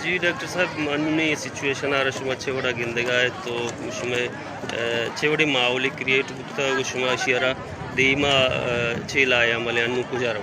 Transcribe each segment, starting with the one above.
जी doctor साहब मानूने ये situation आ शुमा चेवड़ा गिंदगा है तो उसमें चेवड़ी माहौल क्रिएट होता है उसमें शियरा दीमा चेला या मलयानू कुजारा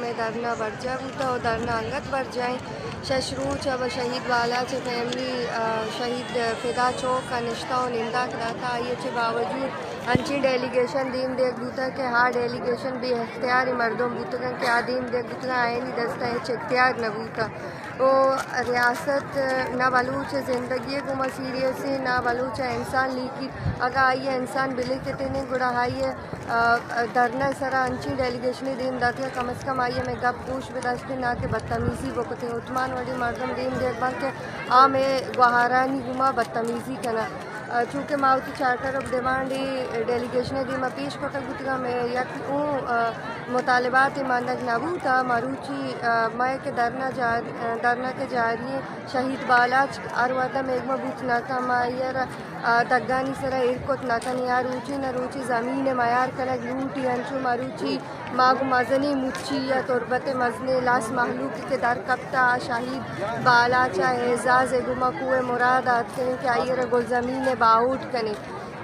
में धरना बरजा बूता और धरना अंगत बर जाए शश रोज अब शहीद वाला चे फैमिली शहीद फिदा चौक का निश्ता और निंदा कराता ये के बावजूद अंची डेलीगेशन दीम देख बूता के हाँ डेलीगेशन भी इख्तियारी मर्दों बूतगन के आदीम देख बूतगा आयनी दस्ता है इख्तियार न बूता वो रियासत ना बलूच ज़िंदगी गुमा सीरियस ना बलूच इंसान लीकी अगर आइए इंसान बिले के तेने गुड़ा आइए धरना सरा अंची डेलीगेशन दीन दातिया कम अज़ कम आइए मैं गप पूछ बदाश्ते ना के बदतमीज़ी बकते उतमान वड़ी मर्दम दीन देख बाल के आ मैं गुहारानी गुमा बदतमीज़ी करना चूँकि माउती चार्टर ऑफ डिमांड डेलीगेशन दी मैं पेश कोटा गुतगा मैं यक मुतालबात मानक नबू था मारूची मैं के धरना के जारी शहीद बालाच अरवादा मेघमा बूथ नाका मायर तग्गानी सरा इरकोत नाका नियार ऊँची न रूची ज़मीन मयार कनक लूटी अंशु मारूची मागु मजनी मुच्ची या तुरबत मजने लास महलूक के दर कप्ता शहीद बालाचा एजाज गुमा कुए मुराद आते हैं कि आइए गुल ज़मीन बाउट कने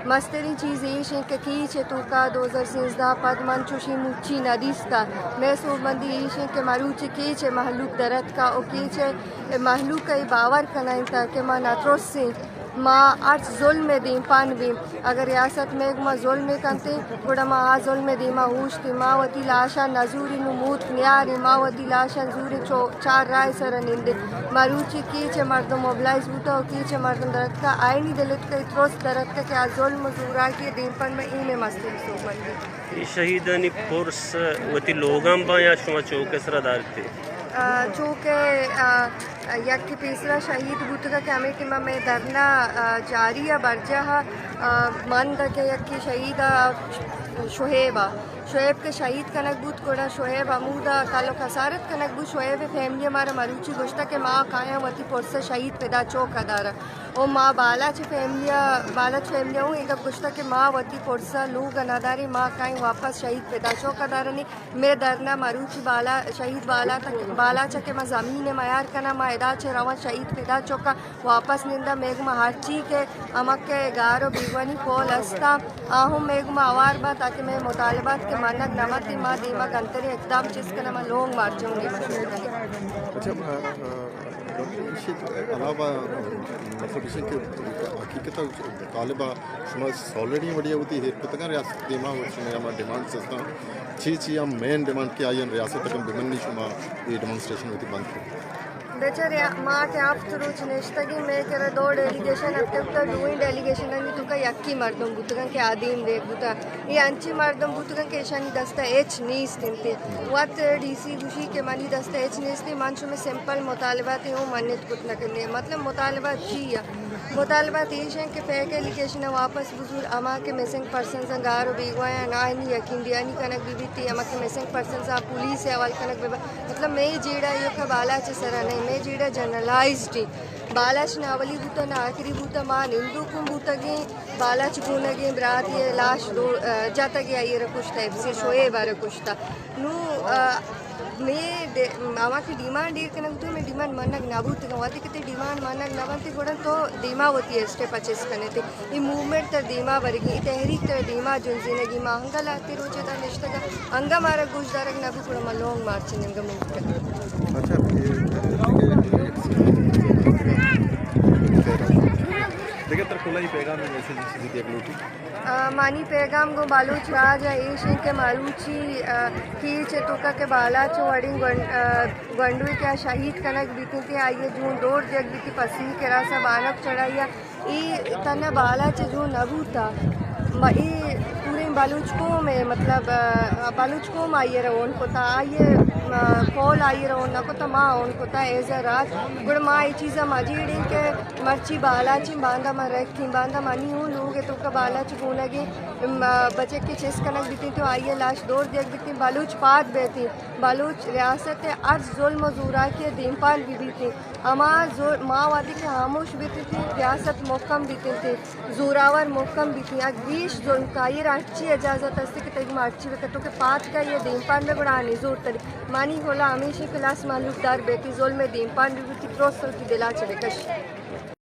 मस्तरी चीज़ ये के कीचे तो का 2013 पद मंचुशी मुच्ची नदीस्ता मैं सोबंदी ये के मरूची कीचे महलूक दरद का ओ कीचे महलूक का बावर कनाई ताकि माँ नत्रोस से माँ अर्ज जुल्म दी पान भी अगर रियासत में माँ जुल्म करते गुड़ा माँ आ जुल्म दी माँ हुश्ती माँ वती लाशा नजूरी नुमूत न्यारी माँ वती लाशा जूरी चार राय सर निंदे मरूची कीचे मर्दम मोबलाइज बूता और कीचे मर्दम दरद का आईनी दलित का इत्रोस दरद का क्या जुल्म जूरा के दिन पर में इन्हें मस्ती सोबंदी शहीदानी फोर्स वती लोगां बा या शुमा चौक सरदार थे चूँकि यक की तीसरा शहीद बुतगा के हमें कि मैं धरना जारी या बरजा मंद के यक की शहीद शुएब के शहीद कनक बूत कोड़ा शुएब अमूदा कालो खसारत कनक बूत शुएब फैमिली हमारा मरूची गुश्ता के माँ काया वती पुरसा शहीद पैदा चौक अदारा और माँ बालाच फैमिलिया हूँ एक गुश्ता के माँ वती पुरसा लोग अनादारी माँ काएँ वापस शहीद पैदा चौक अदारा नहीं मेरे धरना मरूची बाला शहीद बाला चके माँ ज़मीन मयार कना माँ एदा चे रवा शहीद पैदा चौका वापस निंदा मेघमा हरची के अमक के गारो बिगवानी पोल अस्ता आहूँ मेघमा आवार बा ताकि मैं मुतालबात के मानक नमती माँ दीमा गंतरी एकदम चीज़ का नमा लोग मार चुंगी अच्छा अलावा मतलब इसी के हकीकत तालिबा शुमा ऑलरेडी बढ़िया होती है तो तक रियासत दीमा हो शुमा या डिमांड सस्ता छी या मेन डिमांड क्या आयन रियासत तक बिमनी शुमा ये डेमोन्स्ट्रेशन होती बंद बेचारे माँ के आप तो रोज नेश्तगी में करे दो डेलीगेशन अब तक तो डूइंग डेलीगेशन नहीं तो का यक्की मर्दम बुतगन के आदीम देख बुता ये अंची मर्दम बुतगन के शानी दस्ता एच नीस तिनते वत डीसी गुशी के मानी दस्ता एच नीस ती मानसों में सिंपल मुतालबात है वो मन्नत कुछ न करने मतलब मुतालबात चाहिए मुतालबात ये हैं कि फेक एलिगेशन वापस बुजुर्ग अमा के मिसिंग पर्सन गारो बीगवाया ना नहीं यकीन दिया नहीं कनक बीबी थी अमा के मिसिंग पर्सन पुलिस है वाल कनक मतलब मैं जीड़ा यो का बाला चे सरा नहीं मैं जीड़ा जनरलाइज्ड बालाच नावली बूता ना आखिरी बूता माँ निंदू कुम बूता गे बालाच गुनगे बरात ये लाश जाता गया ये रकुश टाइप से शोए बार कुछ था नू मैं मामा की डिमांड ये करना तो मैं डिमांड मानना नाबूत का वाती कितने डिमांड मानना नाबंती कोड़न तो धीमा होती है स्टेप परचेस करने थे ये मूवमेंट तर धीमा वर्गी तहरीक तर धीमा जो जिंदगी माँ हंगा लाते रोचे ता निश्चित का हंगा मारा गुजदारक नाबू कोड़ा मलोंग मार्च निंगा मुक्त अच्छा देखिए तर खुला ही पैगाम है मैसेज सीधी अगलोटी मानी पैगाम गो बालूच राज एश के मालूची की चेतुका के बाला चो वडिंग गंडुई क्या शहीद कनक बीती थे आइए जून डोर जग बीती पसी के रासा बानक चढ़ाइया ई तना बाला चे जो नबू था ई पूरे बलूच को में मतलब बलूच को आइए रहो उनको था आइए कॉल आइए रहो उनको तो माँ उनको था एज़ रात गुड़ माँ ये चीज़ मजीड़ी के मर्ची बालाची बांधा में रखी बांधा मनी हूँ लोग तो का बालाची को लगे बच्चे के चेस कनक बीती तो आइए लाश दौड़ देख बीती बलूच पात बेती बलूच रियासत अर्ज जुल्म जूरा के दीमपाल भी थी अमा माओवादी के खामोश बीती थी, रियासत मोहकम बीती थी, जोरावर मोहकम बीती ग्रीश जो कायर अच्छी इजाज़त अस्ती कि तक मार्ची वक़्तों के पात का ये दीमपान में बड़ा निजूर तरी मानी होला हमेशा क्लास मालूकदार बेटी जोल में दीमपान भी थी प्रोसल की दिला चले कश